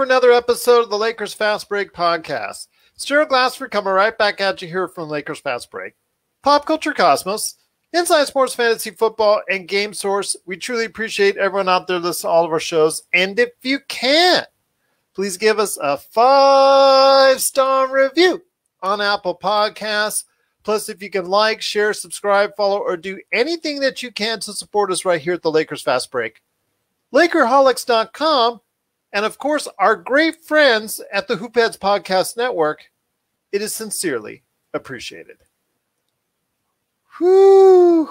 for another episode of the Lakers Fast Break podcast. It's Gerald Glassford coming right back at you here from Lakers Fast Break. Pop Culture Cosmos, Inside Sports Fantasy Football, and Game Source. We truly appreciate everyone out there listening to all of our shows. And if you can, please give us a 5-star review on Apple Podcasts. Plus, if you can like, share, subscribe, follow, or do anything that you can to support us right here at the Lakers Fast Break. Lakerholics.com, and of course, our great friends at the Hoopheads Podcast Network. It is sincerely appreciated. Whew.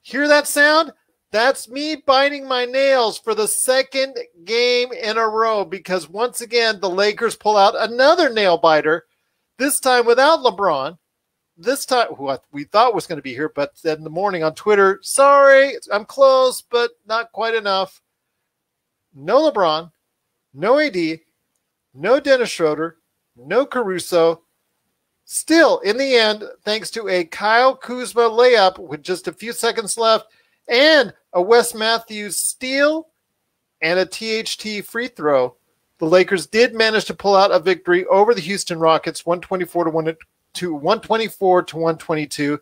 Hear that sound? That's me biting my nails for the second game in a row because once again, the Lakers pull out another nail biter, this time without LeBron. This time, who we thought was going to be here, but said in the morning on Twitter, sorry, I'm close, but not quite enough. No LeBron, no AD, no Dennis Schroder, no Caruso. Still, in the end, thanks to a Kyle Kuzma layup with just a few seconds left and a Wes Matthews steal and a THT free throw, the Lakers did manage to pull out a victory over the Houston Rockets, 124-122. 122.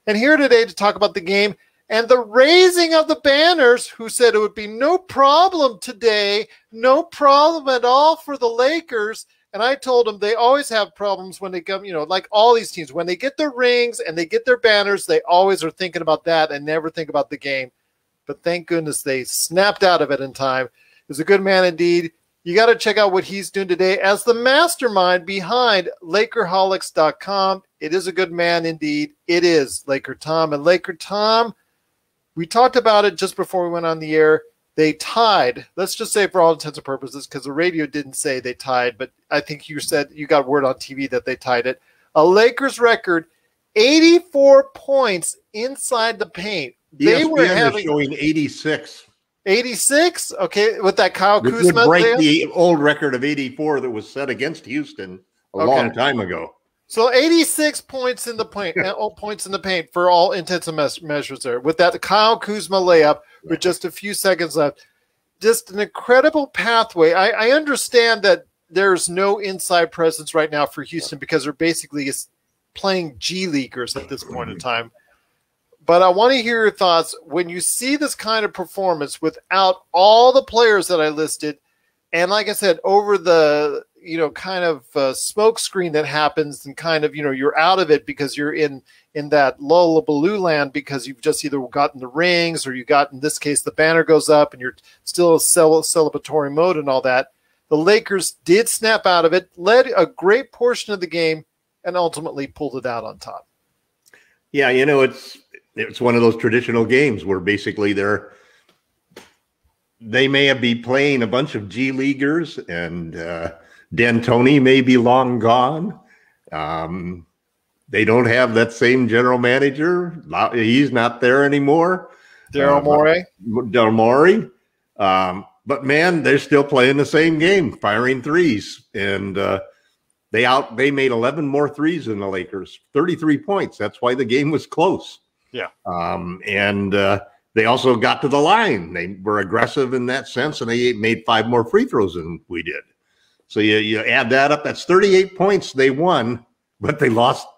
And here today to talk about the game and the raising of the banners, who said it would be no problem today, no problem at all for the Lakers. And I told them they always have problems when they come, like all these teams, when they get their rings and they get their banners, they always are thinking about that and never think about the game. But thank goodness they snapped out of it in time. It was a good man indeed. You got to check out what he's doing today as the mastermind behind Lakerholics.com. It is a good man indeed. It is Laker Tom. And Laker Tom, we talked about it just before we went on the air. They tied. Let's just say for all intents and purposes, because the radio didn't say they tied, but I think you said you got word on TV that they tied it. A Lakers record, 84 points inside the paint. They were having showing 86. 86? Okay, with that Kyle Kuzma. It would break the old record of 84 that was set against Houston a long time ago. So 86 points in the paint, for all intents and measures there, with that Kyle Kuzma layup with just a few seconds left. Just an incredible pathway. I understand that there's no inside presence right now for Houston because they're basically playing G Leaguers at this point in time. But I want to hear your thoughts when you see this kind of performance without all the players that I listed. And like I said, over the, kind of smoke screen that happens and kind of, you're out of it because you're in that lullabaloo land because you've just either gotten the rings or you got, in this case, the banner goes up and you're still in celebratory mode and all that. The Lakers did snap out of it, led a great portion of the game, and ultimately pulled it out on top. Yeah, it's one of those traditional games where basically they may be playing a bunch of G Leaguers and D'Antoni may be long gone. They don't have that same general manager. He's not there anymore. Daryl Morey. But man, they're still playing the same game, firing threes. And they made 11 more threes than the Lakers, 33 points. That's why the game was close. Yeah. And they also got to the line. They were aggressive in that sense, and they made 5 more free throws than we did. So you add that up, that's 38 points they won, but they lost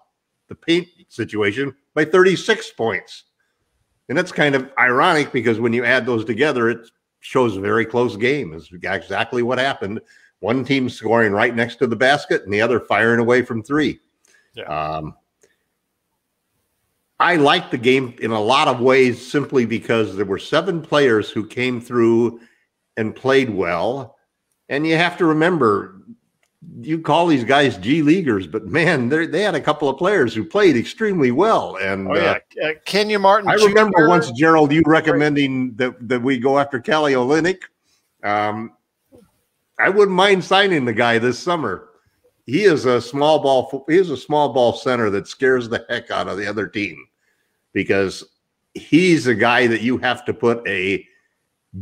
the paint situation by 36 points. And that's kind of ironic because when you add those together, it shows a very close game. It's exactly what happened. One team scoring right next to the basket and the other firing away from three. Yeah. I like the game in a lot of ways simply because there were 7 players who came through and played well. And you have to remember, you call these guys G Leaguers, but man, they had a couple of players who played extremely well. And Kenya Martin. I remember once, Gerald, you recommending that we go after Kelly Olynyk. I wouldn't mind signing the guy this summer. He is a small ball center that scares the heck out of the other team because he's a guy that you have to put a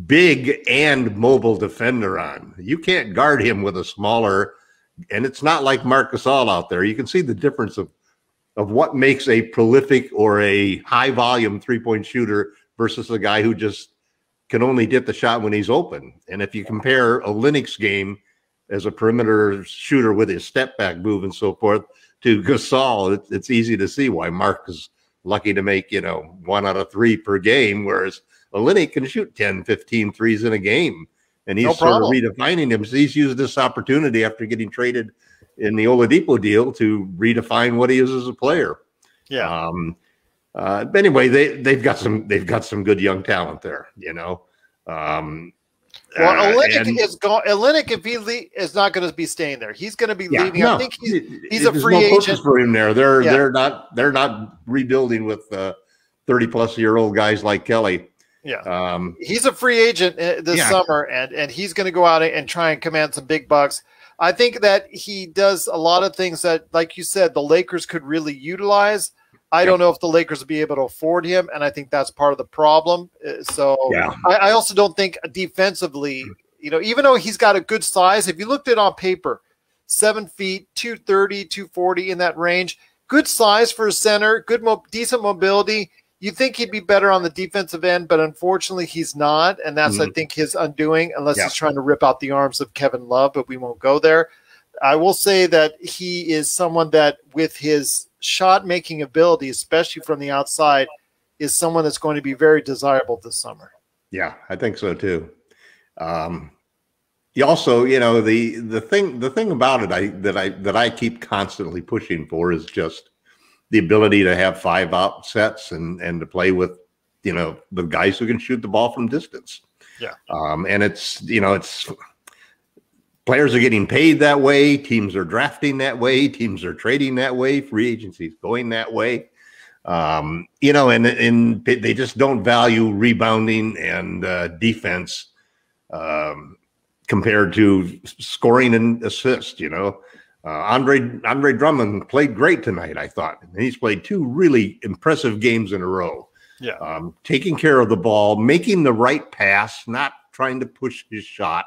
big and mobile defender on. You can't guard him with a smaller, and it's not like Marc Gasol out there. You can see the difference of what makes a prolific or a high volume 3-point shooter versus a guy who just can only get the shot when he's open. And if you compare Olynyk's game as a perimeter shooter with his step back move and so forth to Gasol, it's easy to see why Mark is lucky to make, 1 out of 3 per game, whereas Olynyk can shoot 10, 15 threes in a game. And he's sort of redefining him. So he's used this opportunity after getting traded in the Oladipo deal to redefine what he is as a player. Yeah. But anyway, they've got some good young talent there, Olynyk, if he is not going to be staying there, he's going to be leaving. No, I think he's a free agent. Purpose for him there. They're not rebuilding with 30-plus-year-old guys like Kelly. Yeah, he's a free agent this summer, and he's going to go out and try and command some big bucks. I think that he does a lot of things that, like you said, the Lakers could really utilize. I don't know if the Lakers will be able to afford him, and I think that's part of the problem. I also don't think defensively, even though he's got a good size, if you looked at it on paper, 7 feet, 230, 240 in that range, good size for a center, decent mobility. You think he'd be better on the defensive end, but unfortunately he's not, and that's, I think, his undoing, unless he's trying to rip out the arms of Kevin Love, but we won't go there. I will say that he is someone that, with his shot-making ability, especially from the outside, is someone that's going to be very desirable this summer. Yeah, I think so too. You also, the thing about it that I keep constantly pushing for is just the ability to have 5 out sets and to play with, the guys who can shoot the ball from distance. Yeah. And it's players are getting paid that way. Teams are drafting that way. Teams are trading that way. Free agency is going that way. And they just don't value rebounding and defense compared to scoring and assist. Andre Drummond played great tonight, I thought. And he's played 2 really impressive games in a row. Yeah. Taking care of the ball, making the right pass, not trying to push his shot.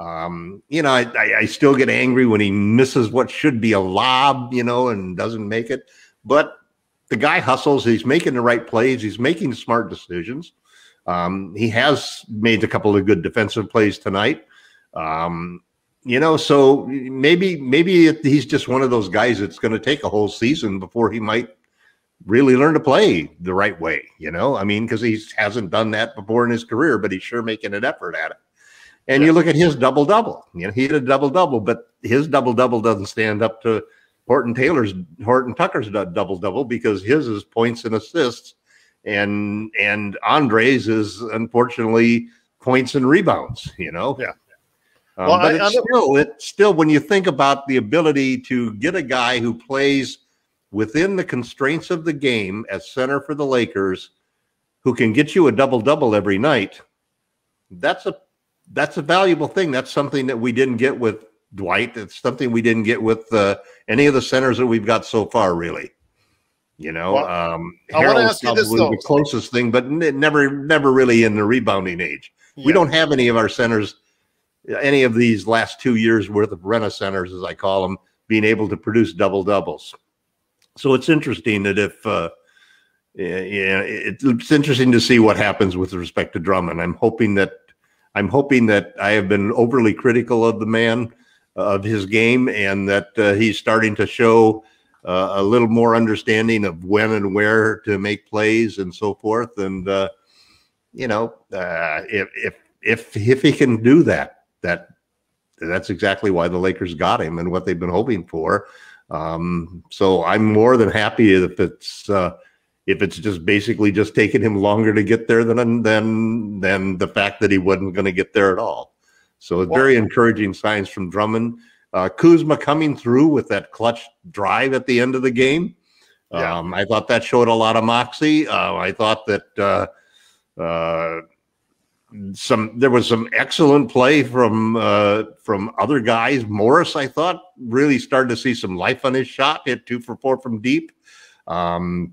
I still get angry when he misses what should be a lob, and doesn't make it. But the guy hustles. He's making the right plays. He's making smart decisions. He has made a couple of good defensive plays tonight. So maybe he's just one of those guys that's going to take a whole season before he might really learn to play the right way, because he hasn't done that before in his career, but he's sure making an effort at it. And you look at his double-double. He had a double-double, but his double-double doesn't stand up to Horton Tucker's double-double, because his is points and assists, and Andre's is, unfortunately, points and rebounds, Yeah. But it's still, when you think about the ability to get a guy who plays within the constraints of the game as center for the Lakers, who can get you a double-double every night, that's a valuable thing. That's something that we didn't get with Dwight. It's something we didn't get with any of the centers that we've got so far, really. Harold's probably the closest thing, but never really in the rebounding age. Yeah. We don't have any of our centers, any of these last 2 years worth of Rena centers, as I call them, being able to produce double-doubles. So it's interesting that it's interesting to see what happens with respect to Drummond. I'm hoping that I have been overly critical of the man, of his game, and that he's starting to show a little more understanding of when and where to make plays and so forth. And if he can do that, that's exactly why the Lakers got him and what they've been hoping for. So I'm more than happy if it's just basically just taking him longer to get there than the fact that he wasn't going to get there at all. So it's very encouraging signs from Drummond. Kuzma coming through with that clutch drive at the end of the game. I thought that showed a lot of moxie. I thought that there was some excellent play from other guys. Morris, I thought, really started to see some life on his shot. Hit 2 for 4 from deep. And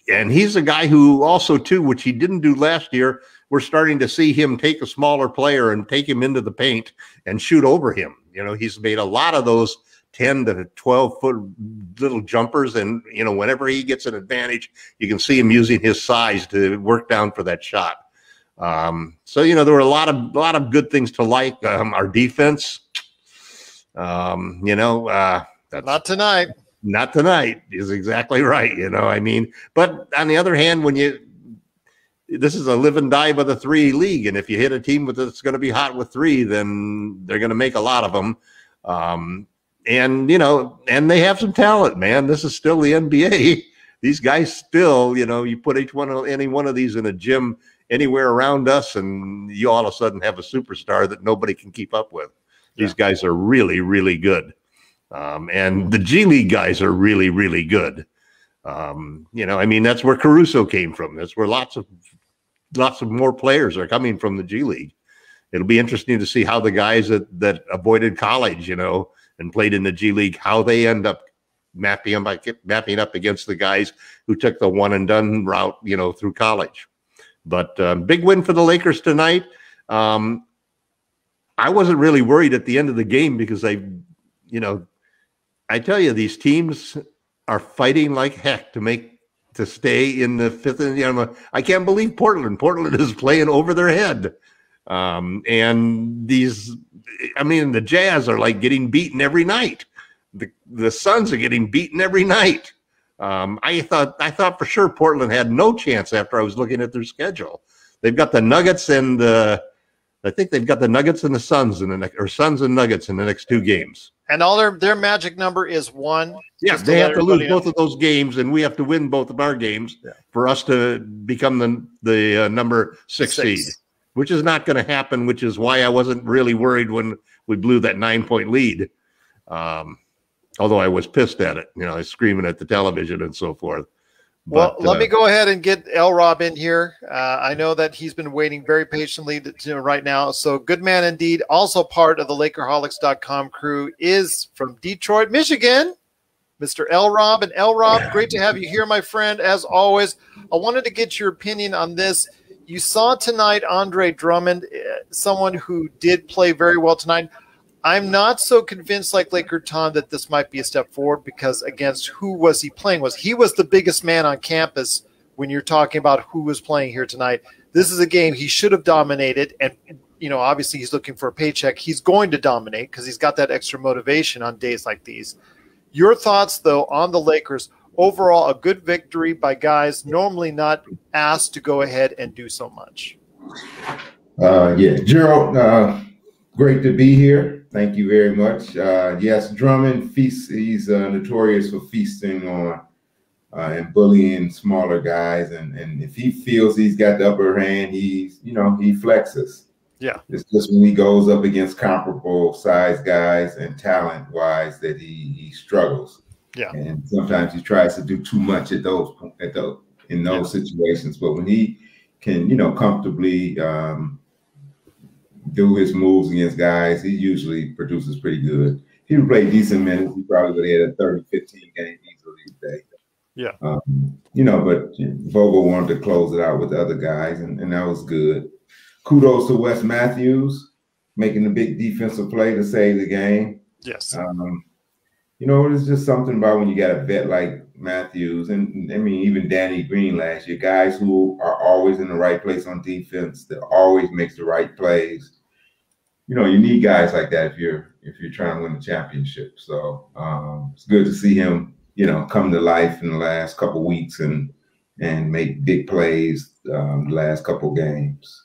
he's a guy who also, too, which he didn't do last year, we're starting to see him take a smaller player and take him into the paint and shoot over him. He's made a lot of those 10 to 12-foot little jumpers. And, whenever he gets an advantage, you can see him using his size to work down for that shot. So there were a lot of good things to like. Our defense, that's Not tonight. Not tonight is exactly right. But on the other hand, this is a live and die by the three league, and if you hit a team that's going to be hot with three, then they're going to make a lot of them. And they have some talent, man. This is still the NBA. These guys still, you put any one of these in a gym anywhere around us, and you all of a sudden have a superstar that nobody can keep up with. These guys are really, really good. And the G League guys are really, really good. That's where Caruso came from. That's where lots of more players are coming from the G League. It'll be interesting to see how the guys that avoided college, and played in the G League, how they end up mapping up against the guys who took the one and done route, through college. But big win for the Lakers tonight. I wasn't really worried at the end of the game because I tell you, these teams are fighting like heck to stay in the fifth. I can't believe Portland. Portland is playing over their head. And the Jazz are like getting beaten every night. The Suns are getting beaten every night. I thought for sure Portland had no chance after I was looking at their schedule. They've got the Nuggets and I think they've got the Nuggets and the Suns Suns and Nuggets in the next two games. And all their magic number is 1. Yeah, they have to lose both of those games, and we have to win both of our games for us to become the number 6 seed, which is not going to happen, which is why I wasn't really worried when we blew that 9-point lead. Although I was pissed at it, I was screaming at the television and so forth. But, let me go ahead and get L. Rob in here. I know that he's been waiting very patiently right now. So good man indeed. Also part of the Lakerholics.com crew is from Detroit, Michigan, Mr. L. Rob. And L. Rob, great to have you here, my friend. As always, I wanted to get your opinion on this. You saw tonight Andre Drummond, someone who did play very well tonight. I'm not so convinced like Laker Tom that this might be a step forward because against who was he playing? He was the biggest man on campus when you're talking about who was playing here tonight. This is a game he should have dominated, and obviously he's looking for a paycheck. He's going to dominate because he's got that extra motivation on days like these. Your thoughts, though, on the Lakers. Overall, a good victory by guys normally not asked to go ahead and do so much. Gerald, great to be here. Thank you very much. Yes, Drummond feasts. He's notorious for feasting on and bullying smaller guys. And if he feels he's got the upper hand, he flexes. Yeah. It's just when he goes up against comparable size guys and talent wise that he struggles. Yeah. And sometimes he tries to do too much in those situations. But when he can, comfortably do his moves against guys, he usually produces pretty good. If he would play decent minutes, he probably would have had a 30-15 game easily today. Yeah. But Vogel wanted to close it out with the other guys, and that was good. Kudos to Wes Matthews making a big defensive play to save the game. Yes. It's just something about when you got a vet like Matthews, and even Danny Green last year, guys who are always in the right place on defense, that always makes the right plays. You need guys like that if you're trying to win the championship. So it's good to see him, come to life in the last couple of weeks and make big plays the last couple of games.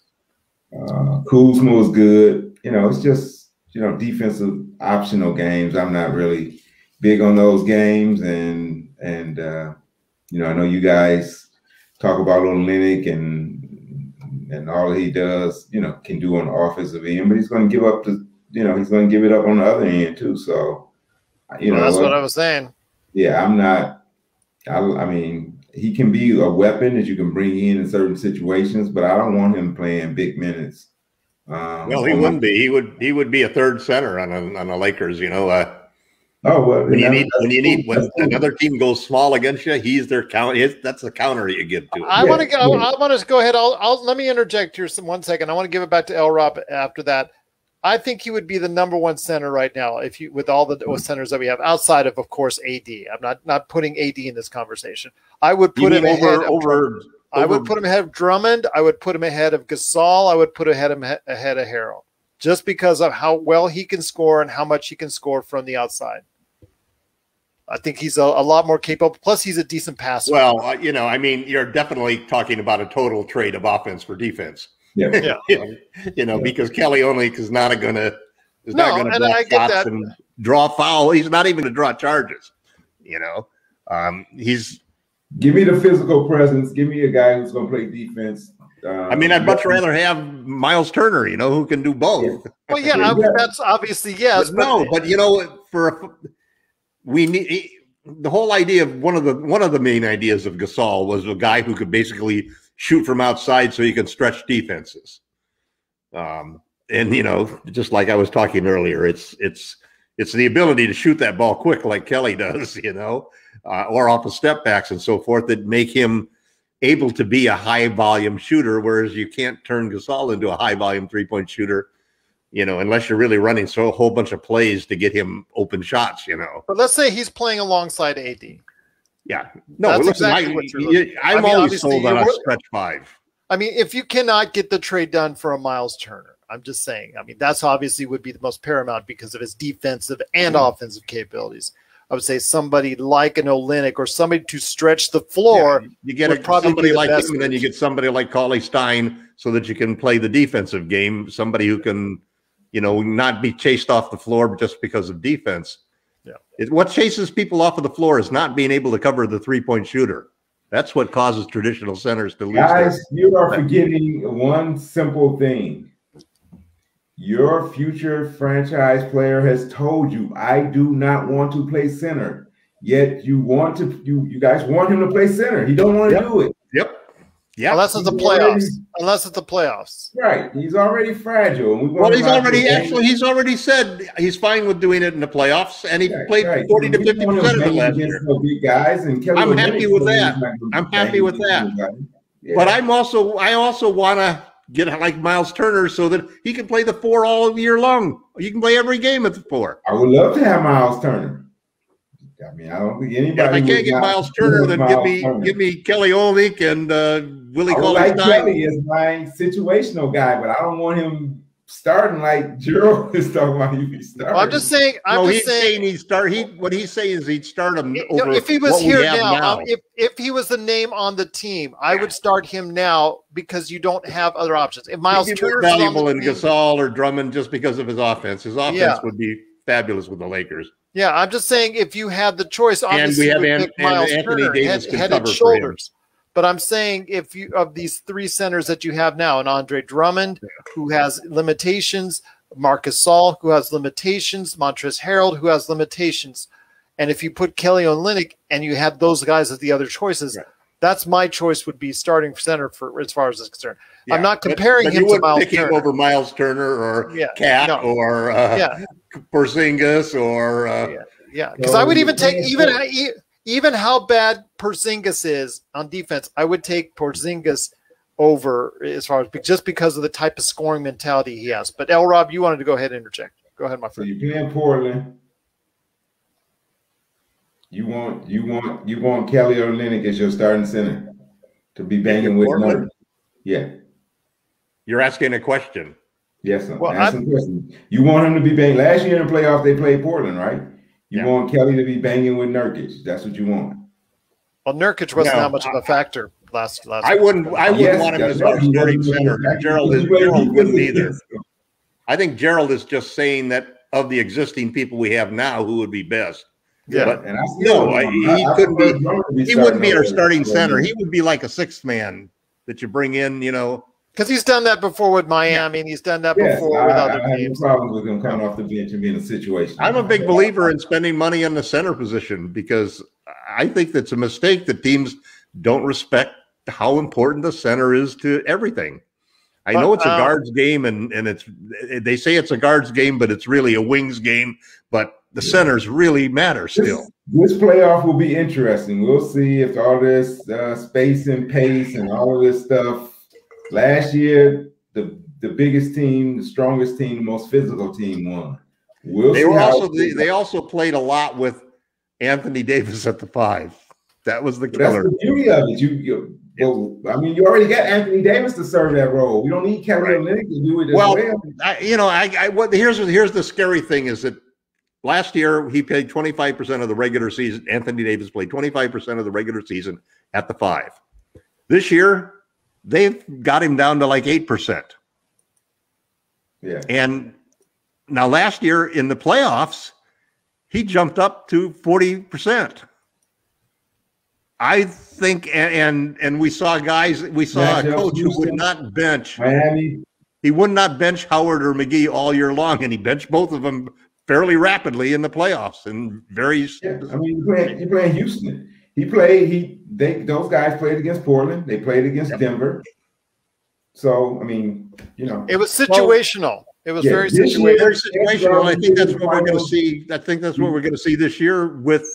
Kuzma was good. It's just defensive optional games. I'm not really big on those games, and I know you guys talk about Olynyk and all he does, can do on the offensive end, but he's going to give up he's going to give it up on the other end too. So, that's what I was saying. Yeah, he can be a weapon that you can bring in certain situations, but I don't want him playing big minutes. Well, he wouldn't be. He would be a third center on the Lakers. When another team goes small against you, he's their counter. That's the counter you give to him. I want to go ahead. Let me interject here 1 second. I want to give it back to L. Rob after that. I think he would be the number one center right now with all the centers that we have outside of course, AD. I'm not putting AD in this conversation. I would put him over I would put him ahead of Drummond. I would put him ahead of Gasol. I would put ahead of Harrell, just because of how well he can score and how much he can score from the outside. I think he's a lot more capable. Plus, he's a decent passer. Well, you know, I mean, you're definitely talking about a total trade of offense for defense. Yeah. You know, because Kelly Olynyk is not going to block shots and draw foul. He's not even going to draw charges. You know, give me the physical presence. Give me a guy who's going to play defense. I mean, I'd much rather have Miles Turner, you know, who can do both. Yeah. Well, yeah, that's obviously yes. But you know, we need the whole idea of one of the main ideas of Gasol was a guy who could basically shoot from outside so he can stretch defenses. And you know, just like I was talking earlier, it's the ability to shoot that ball quick like Kelly does, you know, or off of step backs and so forth that make him able to be a high volume shooter, whereas you can't turn Gasol into a high volume 3-point shooter, you know, unless you're really running a whole bunch of plays to get him open shots, you know. But let's say he's playing alongside AD. Yeah. No, listen, I'm always sold on a stretch five. I mean, if you cannot get the trade done for a Miles Turner, I'm just saying, I mean, that's obviously would be the most paramount because of his defensive and offensive capabilities. I would say somebody like an Olynyk or somebody to stretch the floor. Yeah, you get somebody like him, and then you get somebody like Cauley Stein so that you can play the defensive game, somebody who can, you know, not be chased off the floor just because of defense. Yeah. What chases people off of the floor is not being able to cover the 3-point shooter. That's what causes traditional centers to lose. Guys, you are forgetting one simple thing. Your future franchise player has told you, I do not want to play center. Yet you want to, you guys want him to play center. He don't want to do it. Yep. Yeah. Unless it's the playoffs. Unless it's the playoffs. Right. He's already fragile. And he's already said he's fine with doing it in the playoffs, and he played 40 to 50% of it last year. Guys, and I'm happy with that. I'm happy with that. Yeah. But I also want to get like Miles Turner so that he can play the 4 all year long. You can play every game at the 4. I would love to have Miles Turner. I mean, I don't think anybody. If I can't get Miles Turner, then give me Kelly Olynyk and Willie Cauley-Stein. Kelly is my situational guy, but I don't want him starting like Gerald is talking about. He'd be starting. Well, I'm just saying. What he's saying is he'd start him over. If he was here now, if he was the name on the team, I would start him now because you don't have other options. If Miles Turner is valuable in Gasol or Drummond just because of his offense would be fabulous with the Lakers. Yeah, I'm just saying if you had the choice, obviously and we have Anthony Davis head and shoulders. But I'm saying if you of these 3 centers that you have now, and Andre Drummond, who has limitations, Marcus Gasol, who has limitations, Montrezl Harrell, who has limitations, and if you put Kelly Olynyk and you have those guys as the other choices, that's my choice would be starting center for as far as it's concerned. Yeah, I'm not comparing him to Miles Turner. Him over Miles Turner or Cat or Porzingis or because I would even take even how bad Porzingis is on defense. I would take Porzingis over as far as just because of the type of scoring mentality he has. But Rob, you wanted to go ahead and interject. Go ahead, my friend. So you're playing Portland. You want Kelly Olynyk as your starting center to be banging with Nurkic. Yeah. You're asking a question. Yes, I'm asking a question. You want him to be banging. Last year in the playoffs, they played Portland, right? You want Kelly to be banging with Nurkic. That's what you want. Well, Nurkic wasn't that much of a factor last. I wouldn't want him as our starting center. Gerald wouldn't either. I think Gerald is just saying that of the existing people we have now, who would be best. Yeah, but he wouldn't be our starting center. He would be like a 6th man that you bring in, you know. Because he's done that before with Miami, and he's done that before with other teams. I have no problem with him coming off the bench and being in a situation. I'm a big believer in spending money on the center position because I think that's a mistake that teams don't respect how important the center is to everything. I know it's a guards game, and they say it's a guards game, but it's really a wings game. But the centers really matter still. This playoff will be interesting. We'll see if all this space and pace and all of this stuff. Last year, the biggest team, the strongest team, the most physical team won. They also played a lot with Anthony Davis at the 5. That was the killer. That's the beauty of it. But I mean, you already got Anthony Davis to serve that role. We don't need Kelly Olynyk to do it as well. Here's the scary thing is that last year he played 25% of the regular season. Anthony Davis played 25% of the regular season at the 5. This year, they've got him down to like 8%. Yeah. And now last year in the playoffs, he jumped up to 40%. I think, and we saw guys, we saw a coach who would not bench Miami. He would not bench Howard or McGee all year long, and he benched both of them fairly rapidly in the playoffs. And very, I mean, he played Houston. Those guys played against Portland. They played against Denver. So I mean, it was situational. It was very situational. I think that's what we're going to see. I think that's what we're going to see this year with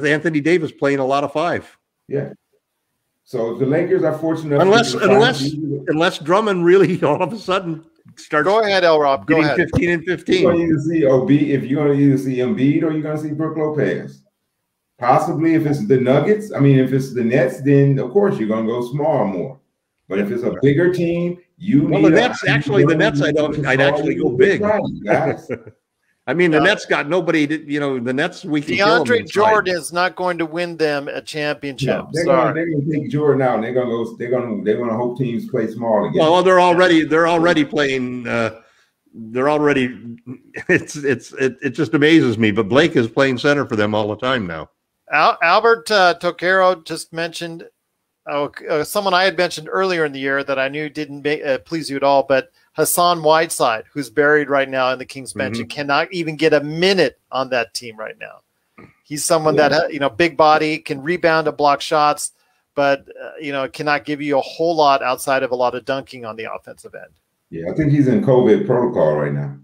Anthony Davis playing a lot of 5. Yeah. So if the Lakers are fortunate, unless Drummond really all of a sudden starts. Go ahead, L-Rob. Go ahead. 15 and 15. You're going to see if you're going to either see Embiid or you're going to see Brook Lopez. Possibly if it's the Nuggets. I mean, if it's the Nets, then of course you're going to go small more. But if it's a bigger team, the Nets. I'd actually go big. Guys. I mean, the Nets got nobody. The Nets. We can DeAndre Jordan is not going to win them a championship. No, they're going to take Jordan out. And they're going to hope teams play small again. Well, they're already playing. It just amazes me. But Blake is playing center for them all the time now. Albert Tokero just mentioned someone I had mentioned earlier in the year that I knew didn't please you at all, but Hassan Whiteside, who's buried right now in the Kings bench and cannot even get a minute on that team right now. He's someone that, big body, can rebound and block shots, but, cannot give you a whole lot outside of a lot of dunking on the offensive end. Yeah, I think he's in COVID protocol right now.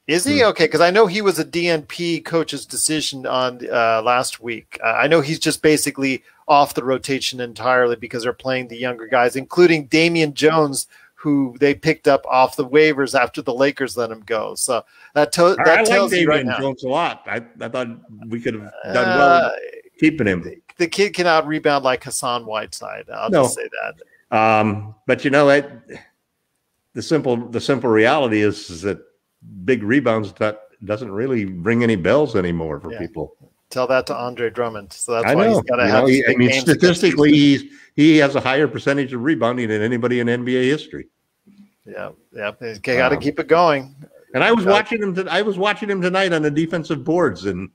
Is he? Okay, because I know he was a DNP coach's decision on last week. I know he's just basically off the rotation entirely because they're playing the younger guys, including Damian Jones, who they picked up off the waivers after the Lakers let him go. So that tells you right now. Damian Jones a lot. I thought we could have done well keeping him. The kid cannot rebound like Hassan Whiteside. I'll just say that. But the simple reality is that big rebounds doesn't really ring any bells anymore for people. Tell that to Andre Drummond. So that's why he's got to have. Statistically, he has a higher percentage of rebounding than anybody in NBA history. Yeah. Got to keep it going. And I was watching him. I was watching him tonight on the defensive boards, and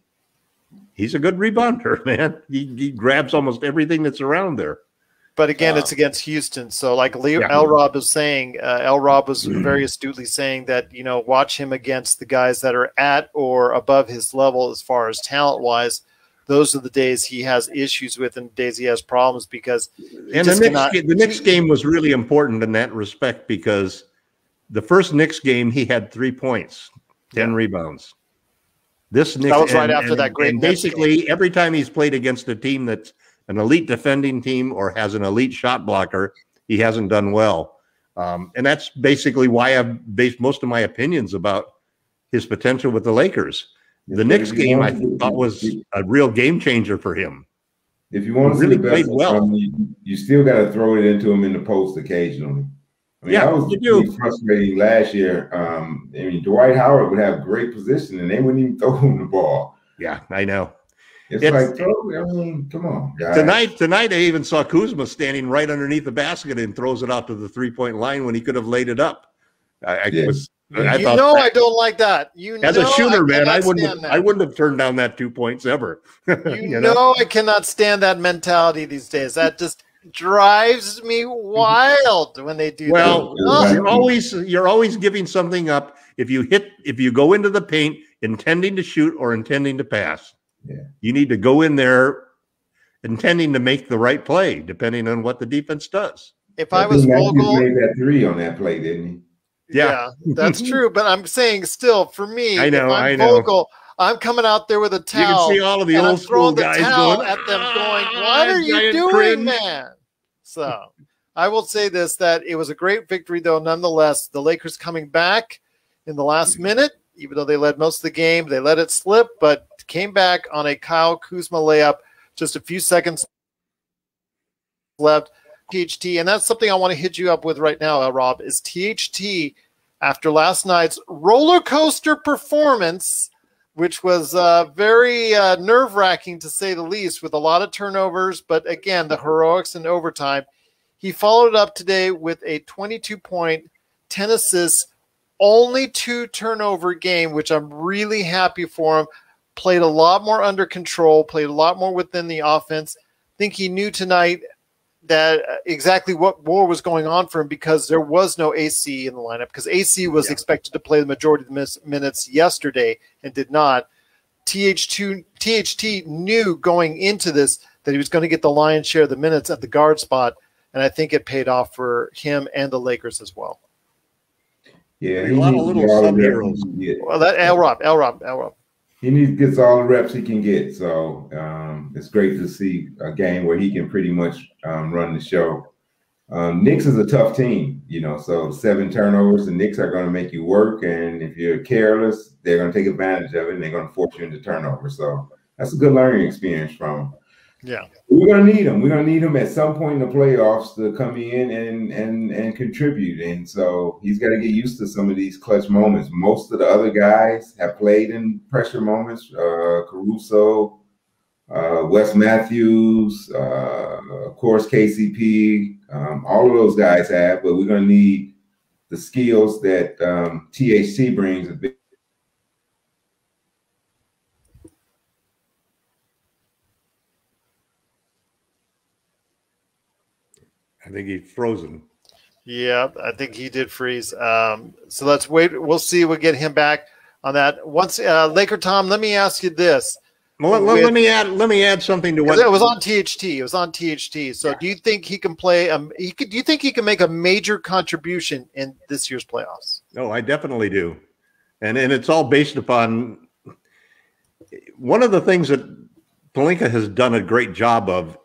he's a good rebounder, man. He grabs almost everything that's around there. But again, it's against Houston. So like L-Rob is saying, L-Rob was very astutely saying that, watch him against the guys that are at or above his level as far as talent-wise. Those are the days he has issues with and the days he has problems because the Knicks game was really important in that respect because the first Knicks game, he had 3 points, 10 rebounds. That was right after that great and basically, every time he's played against a team that's an elite defending team or has an elite shot blocker, he hasn't done well. And that's basically why I've based most of my opinions about his potential with the Lakers. The Knicks game, I thought, was a real game changer for him. If you want to see the best from him, you still got to throw it into him in the post occasionally. I mean, that was frustrating last year. Dwight Howard would have great position, and they wouldn't even throw him the ball. Yeah, I know. It's like, come on, guys. Tonight, I even saw Kuzma standing right underneath the basket and throws it out to the 3-point line when he could have laid it up. I don't like that. As a shooter, man, I wouldn't have turned down that 2 points ever. I cannot stand that mentality these days. That just drives me wild when they do that. Well, you're always giving something up if you go into the paint intending to shoot or intending to pass. Yeah. You need to go in there intending to make the right play, depending on what the defense does. If I was Vogel, he made that 3 on that play, didn't he? Yeah, that's true. But I'm saying still, for me, I know. Vogel, I'm coming out there with a towel. You can see all of the old school guys going at them, going, "What are you doing, man?" So I will say this: that it was a great victory, though. Nonetheless, the Lakers coming back in the last minute, even though they led most of the game, they let it slip, but came back on a Kyle Kuzma layup just a few seconds left. THT, and that's something I want to hit you up with right now, Rob, is THT after last night's roller coaster performance, which was very nerve-wracking to say the least, with a lot of turnovers, but again, the heroics in overtime. He followed up today with a 22-point, 10 assists, only 2 turnover game, which I'm really happy for him. Played a lot more under control, played a lot more within the offense. I think he knew tonight that exactly what more was going on for him, because there was no AC in the lineup, because AC was expected to play the majority of the minutes yesterday and did not. THT knew going into this that he was going to get the lion's share of the minutes at the guard spot, and I think it paid off for him and the Lakers as well. Yeah, a lot of little sub-heroes. Well, that L Rob. He gets all the reps he can get. So it's great to see a game where he can pretty much run the show. Knicks is a tough team, so 7 turnovers, the Knicks are going to make you work. And if you're careless, they're going to take advantage of it, and they're going to force you into turnover. So that's a good learning experience from him. Yeah. We're going to need him. We're going to need him at some point in the playoffs to come in and contribute. And so he's got to get used to some of these clutch moments. Most of the other guys have played in pressure moments. Caruso, Wes Matthews, of course, KCP. All of those guys have, but we're going to need the skills that THT brings a bit. I think he's frozen. Yeah, I think he did freeze. So let's wait. We'll see. We'll get him back on that. Once, Laker Tom, let me ask you this. Well, let me add something to what it was on THT. It was on THT. So, do you think he can play? Do you think he can make a major contribution in this year's playoffs? Oh, I definitely do, and it's all based upon one of the things that Pelinka has done a great job of.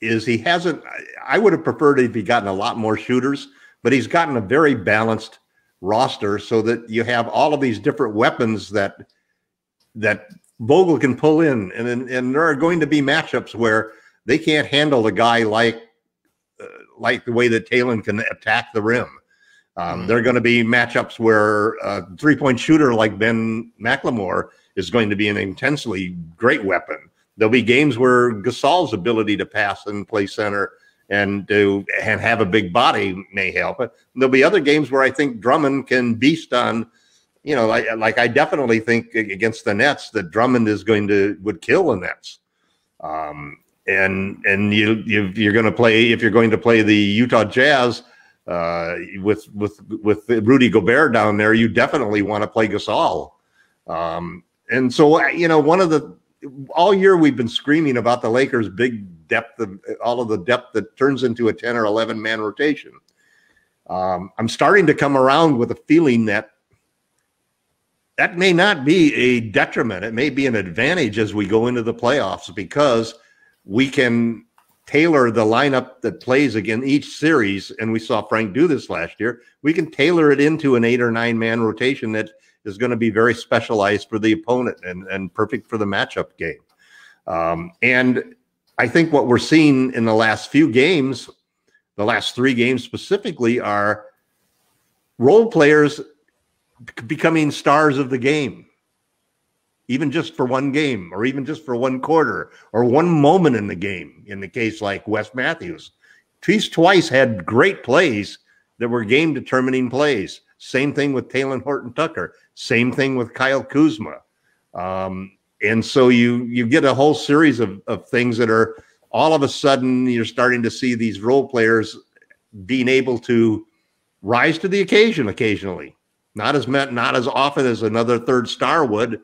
Is he hasn't – I would have preferred if he gotten a lot more shooters, but he's gotten a very balanced roster so that you have all of these different weapons that Vogel can pull in. And there are going to be matchups where they can't handle a guy like the way that Talon can attack the rim. There are going to be matchups where a three-point shooter like Ben McLemore is going to be an intensely great weapon. There'll be games where Gasol's ability to pass and play center and have a big body may help. But there'll be other games where I think Drummond can beast on, like I definitely think against the Nets that Drummond would kill the Nets. And you're going to play, if you're going to play the Utah Jazz with Rudy Gobert down there, you definitely want to play Gasol. And so, one of the all year we've been screaming about the Lakers' big depth, of all of the depth that turns into a 10 or 11 man rotation. I'm starting to come around with a feeling that may not be a detriment. It may be an advantage as we go into the playoffs, because we can tailor the lineup that plays again each series. And we saw Frank do this last year. We can tailor it into an 8 or 9 man rotation that is going to be very specialized for the opponent and perfect for the matchup game. And I think what we're seeing in the last few games, the last 3 games specifically, are role players becoming stars of the game, even just for one game or even just for one quarter or one moment in the game. In the case like Wes Matthews, he's twice had great plays that were game determining plays. Same thing with Talen Horton-Tucker. Same thing with Kyle Kuzma. And so you get a whole series of things that are all of a sudden you're starting to see these role players being able to rise to the occasion occasionally. Not as often as another third star would,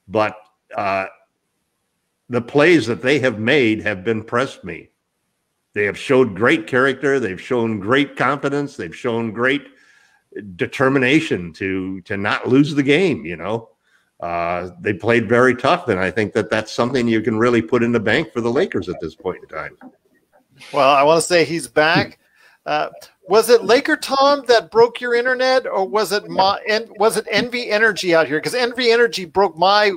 but the plays that they have made have impressed me. They have showed great character. They've shown great confidence. They've shown great determination to not lose the game. They played very tough, and I think that's something you can really put in the bank for the Lakers at this point in time. Well, I want to say he's back. Was it Laker Tom that broke your internet, or was it Envy Energy out here? Because Envy Energy broke my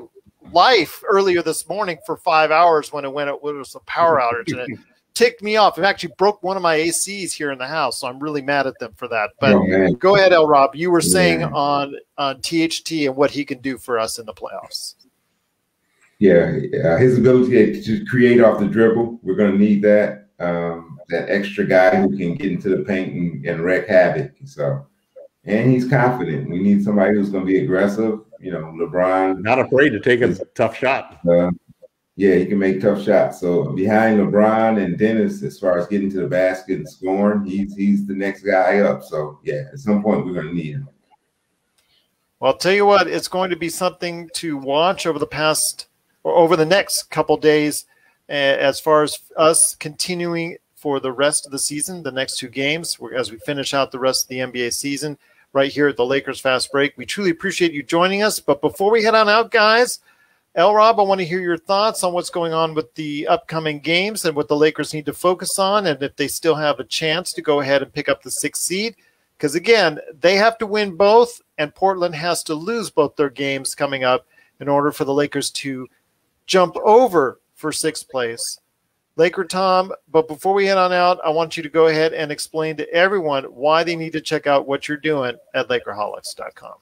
life earlier this morning for 5 hours when it was a power outage, and it ticked me off. It actually broke one of my ACs here in the house, so I'm really mad at them for that. But Oh, go ahead, L. Rob. You were saying on THT and what he can do for us in the playoffs. Yeah, his ability to create off the dribble, we're going to need that. That extra guy who can get into the paint and wreak havoc. So, and he's confident. We need somebody who's going to be aggressive. You know, LeBron. Not afraid to take a tough shot. Yeah, he can make tough shots. So behind LeBron and Dennis, as far as getting to the basket and scoring, he's the next guy up. So, yeah, at some point we're going to need him. Well, I'll tell you what, it's going to be something to watch over the next couple days as far as us continuing for the rest of the season, the next 2 games, as we finish out the rest of the NBA season right here at the Lakers Fast Break. We truly appreciate you joining us. But before we head on out, guys, L. Rob, I want to hear your thoughts on what's going on with the upcoming games and what the Lakers need to focus on, and if they still have a chance to go ahead and pick up the 6th seed. Because, again, they have to win both, and Portland has to lose both their games coming up in order for the Lakers to jump over for 6th place. Laker Tom, but before we head on out, I want you to go ahead and explain to everyone why they need to check out what you're doing at Lakerholics.com.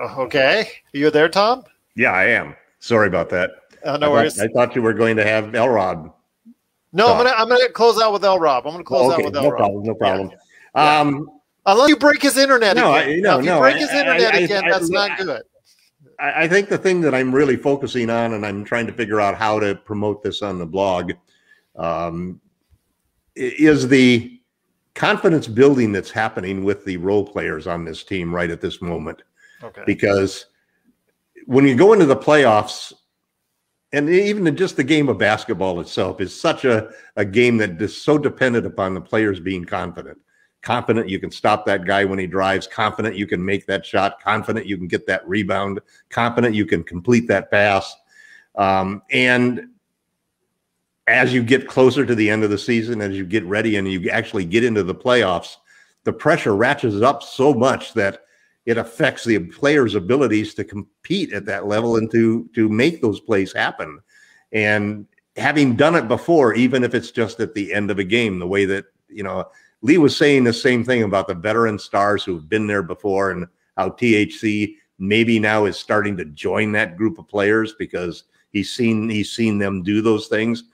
Okay. You're there, Tom? Yeah, I am. Sorry about that. No worries. I thought you were going to have Elrod. No, I'm gonna close out with L. Rob. I'm gonna close out with L. Rob. No problem. Yeah. Unless you break his internet again. If you break his internet again, that's not good. I think the thing that I'm really focusing on, and I'm trying to figure out how to promote this on the blog, is the confidence building that's happening with the role players on this team right at this moment. Okay. Because when you go into the playoffs, and even just the game of basketball itself is such a game that is so dependent upon the players being confident. Confident you can stop that guy when he drives, confident you can make that shot, confident you can get that rebound, confident you can complete that pass. And as you get closer to the end of the season, as you get ready and you actually get into the playoffs, the pressure ratchets up so much that it affects the players' abilities to compete at that level and to make those plays happen. And having done it before, even if it's just at the end of a game, the way that, Lee was saying the same thing about the veteran stars who've been there before and how THC maybe now is starting to join that group of players because he's seen them do those things.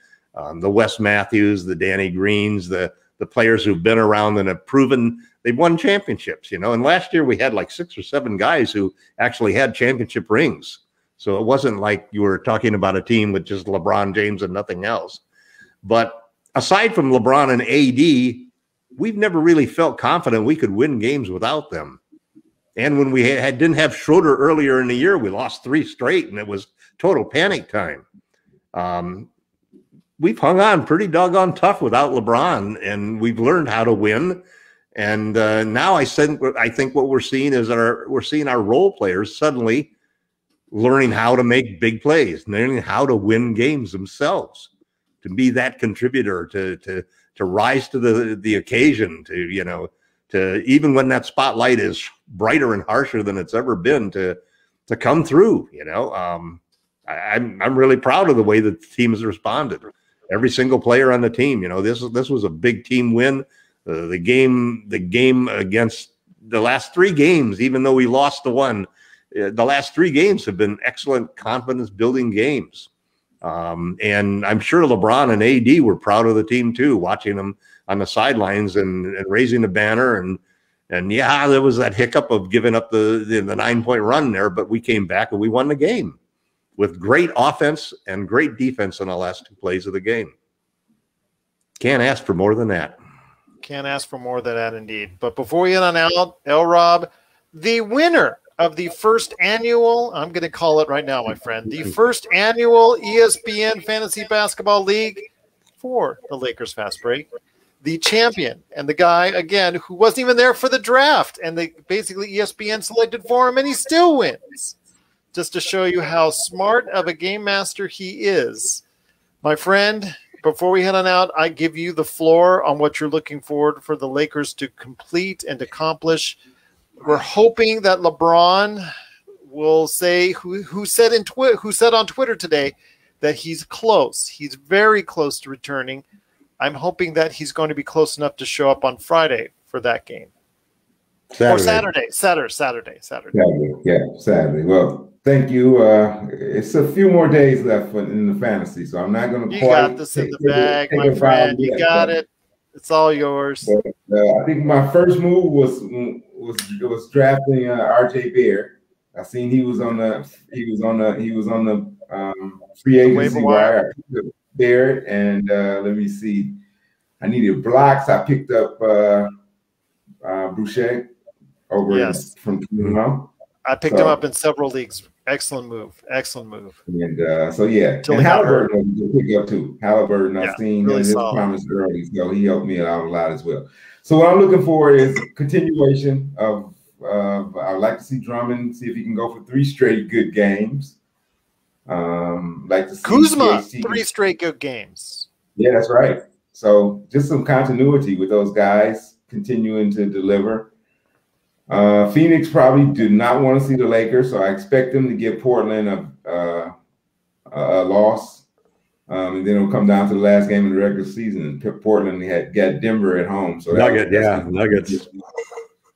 The Wes Matthews, the Danny Greens, the players who've been around and have proven they've won championships, And last year we had like 6 or 7 guys who actually had championship rings. So it wasn't like you were talking about a team with just LeBron James and nothing else. But aside from LeBron and AD, we've never really felt confident we could win games without them. And when we didn't have Schroder earlier in the year, we lost 3 straight, and it was total panic time. We've hung on pretty doggone tough without LeBron, and we've learned how to win. And now I think what we're seeing is we're seeing our role players suddenly learning how to make big plays, learning how to win games themselves, to be that contributor, to rise to the occasion, to even when that spotlight is brighter and harsher than it's ever been, to come through. I'm really proud of the way the team has responded. Every single player on the team. This was a big team win. The game against the last 3 games, even though we lost the one, the last 3 games have been excellent confidence building games. And I'm sure LeBron and AD were proud of the team too, watching them on the sidelines and raising the banner. And yeah, there was that hiccup of giving up the 9-point run there, but we came back and we won the game with great offense and great defense in the last 2 plays of the game. Can't ask for more than that. Can't ask for more than that, indeed. But before we get on out, L. Rob, the winner of the first annual, I'm going to call it right now, my friend, the first annual ESPN Fantasy Basketball League for the Lakers Fast Break, the champion, and the guy, again, who wasn't even there for the draft, and basically ESPN selected for him, and he still wins. Just to show you how smart of a game master he is. My friend, before we head on out, I give you the floor on what you're looking forward for the Lakers to complete and accomplish We're hoping that LeBron will say who said on Twitter today that he's close. He's very close to returning. I'm hoping that he's going to be close enough to show up on Friday for that game. Or Saturday. Yeah, Saturday. Well, thank you. It's a few more days left in the fantasy, so I'm not going to You got this in the bag, my friend. You got it. It's all yours. But, I think my first move was drafting R.J. Barrett. I seen he was on the free agency wire. I picked up Barrett, and let me see. I needed blocks. I picked up Boucher over from Kuzma. I picked him up in several leagues. Excellent move. And so yeah, and Halliburton was a pick up too. Halliburton, I've seen his promise early, so he helped me out a lot as well. So what I'm looking for is continuation of. I'd like to see Drummond see if he can go for 3 straight good games. Like to see Kuzma 3 straight good games. Yeah, that's right. So just some continuity with those guys continuing to deliver. Phoenix probably do not want to see the Lakers, so I expect them to give Portland a loss. And then it'll come down to the last game of the regular season. Portland got Denver at home. So Nuggets.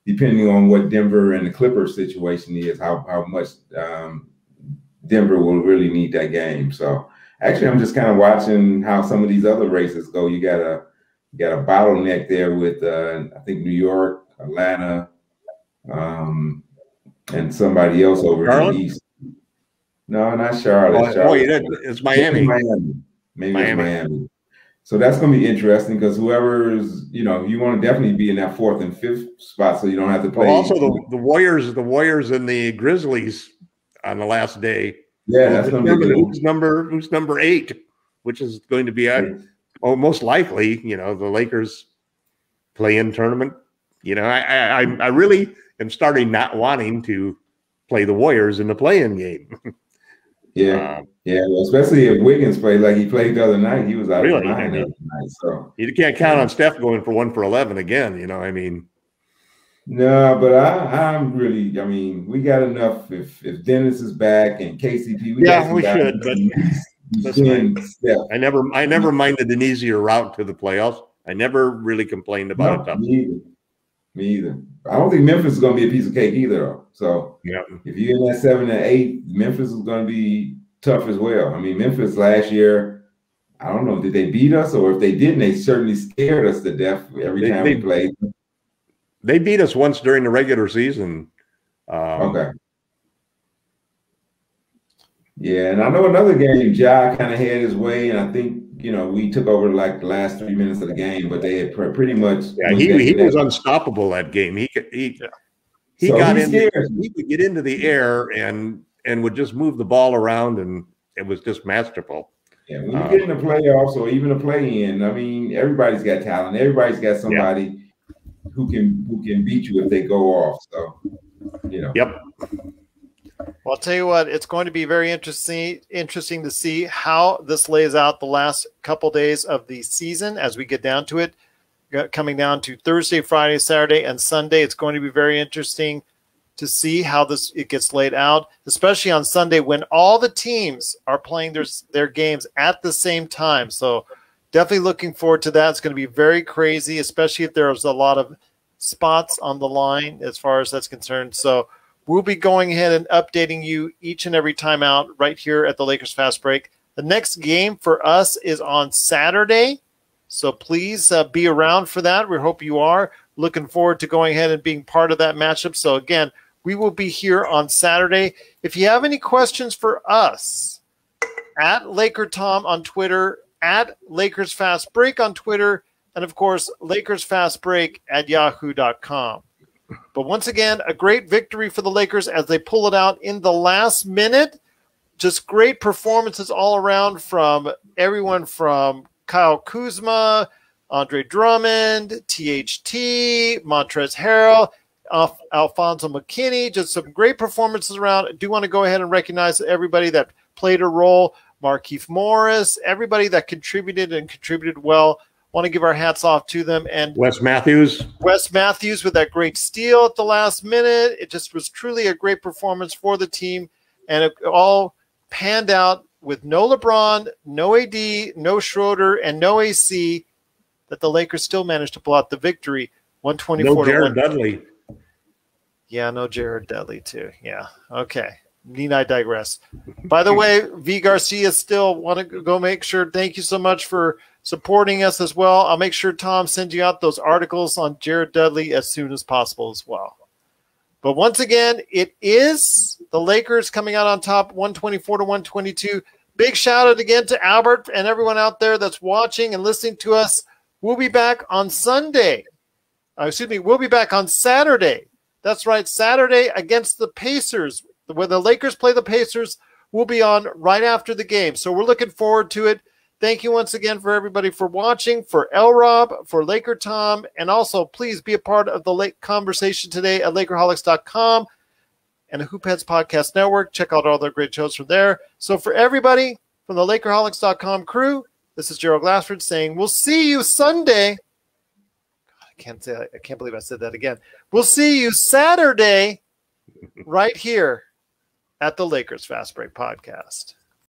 Depending on what Denver and the Clippers situation is, how much Denver will really need that game. So actually, I'm just kind of watching how some of these other races go. You got a bottleneck there with I think New York, Atlanta, and somebody else over in the East. No, not Charlotte. It's Miami. Maybe it's Miami. So that's going to be interesting because whoever's, you want to definitely be in that 4th and 5th spot, so you don't have to play. Well, also the Warriors and the Grizzlies on the last day. Yeah, that's going to be good. Who's number 8, which is going to be most likely, the Lakers play-in tournament. I really am starting not wanting to play the Warriors in the play-in game. Well, especially if Wiggins played like he played the other night. He was out of his mind the other night. So you can't count on Steph going for 1 for 11 again. No, but I'm really. We got enough. If Dennis is back and KCP, we should. But I never minded an easier route to the playoffs. I never really complained about it. Me either. I don't think Memphis is going to be a piece of cake either, though. So if you're in that 7 and 8, Memphis is going to be tough as well. Memphis last year, I don't know, did they beat us? Or if they didn't, they certainly scared us to death every time we played. They beat us once during the regular season. Okay. Yeah, and I know another game, Ja kind of had his way, and I think, we took over like the last 3 minutes of the game, but they had pretty much. Yeah, he was unstoppable that game. He could get into the air and would just move the ball around, and it was just masterful. Yeah, when you get in the playoffs or even a play-in, everybody's got talent. Everybody's got somebody who can beat you if they go off. So, Yep. Well, I'll tell you what, it's going to be very interesting to see how this lays out the last couple days of the season as we get down to it. Coming down to Thursday, Friday, Saturday, and Sunday, it's going to be very interesting to see how it gets laid out, especially on Sunday when all the teams are playing their games at the same time. So definitely looking forward to that. It's going to be very crazy, especially if there's a lot of spots on the line as far as that's concerned. So we'll be going ahead and updating you each and every time out right here at the Lakers Fast Break. The next game for us is on Saturday, so please be around for that. We hope you are. Looking forward to going ahead and being part of that matchup. So, again, we will be here on Saturday. If you have any questions for us, at Laker Tom on Twitter, at Lakers Fast Break on Twitter, and, of course, Lakers Fast Break at yahoo.com. But once again, a great victory for the Lakers as they pull it out in the last minute. Just great performances all around from everyone from Kyle Kuzma, Andre Drummond, THT, Montrezl Harrell, Alfonso McKinney. Just some great performances around. I do want to go ahead and recognize everybody that played a role. Markieff Morris, everybody that contributed and contributed well Want to give our hats off to them. And Wes Matthews with that great steal at the last minute. It just was truly a great performance for the team. And it all panned out with no LeBron, no AD, no Schroder, and no AC, that the Lakers still managed to pull out the victory, 124 no Jared to 1. Dudley. Yeah, no Jared Dudley too. Yeah, okay. Need I digress? By the way, V Garcia still want to go make sure. Thank you so much for supporting us as well. I'll make sure Tom sends you out those articles on Jared Dudley as soon as possible as well. But once again, it is the Lakers coming out on top, 124 to 122. Big shout out again to Albert and everyone out there that's watching and listening to us. We'll be back on Sunday. We'll be back on Saturday. That's right, Saturday against the Pacers. When the Lakers play the Pacers, we'll be on right after the game. So we're looking forward to it. Thank you once again for everybody for watching, for L. Rob, for Laker Tom, and also please be a part of the conversation today at Lakerholics.com and the Hoopheads Podcast Network. Check out all their great shows from there. So for everybody from the Lakerholics.com crew, this is Gerald Glassford saying we'll see you Sunday. I can't believe I said that again. We'll see you Saturday right here at the Lakers Fast Break Podcast.